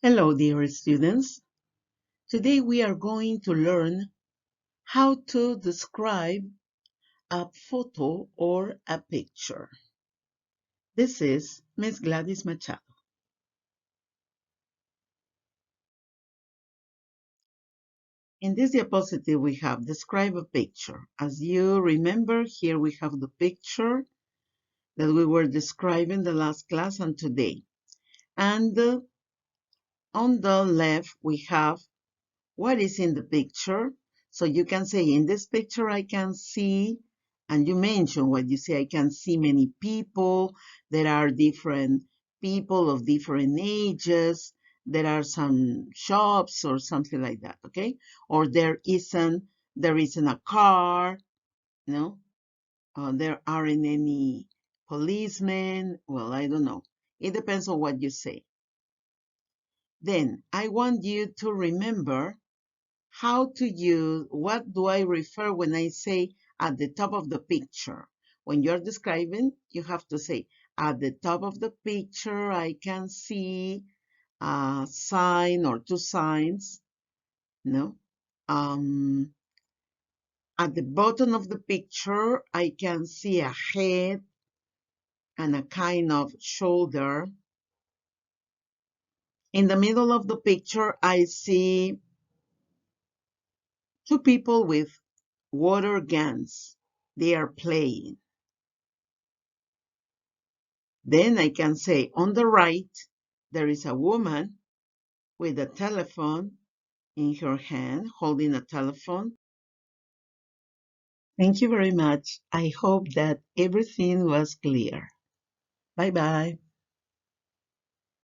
Hello, dear students. Today we are going to learn how to describe a photo or a picture. This is Miss Gladys Machado. In this diapositive, we have describe a picture. As you remember, here we have the picture that we were describing the last class and today. And on the left, we have what is in the picture. So you can say, in this picture, I can see, and you mention what you say, I can see many people. There are different people of different ages. There are some shops or something like that, okay? Or there isn't a car, no? There aren't any policemen. Well, I don't know. It depends on what you say. Then I want you to remember how to use, what do I refer when I say at the top of the picture? When you're describing, you have to say, at the top of the picture, I can see a sign or two signs, no? At the bottom of the picture, I can see a head and a kind of shoulder. In the middle of the picture, I see two people with water guns. They are playing. Then I can say on the right, there is a woman with a telephone in her hand, holding a telephone. Thank you very much. I hope that everything was clear. Bye-bye.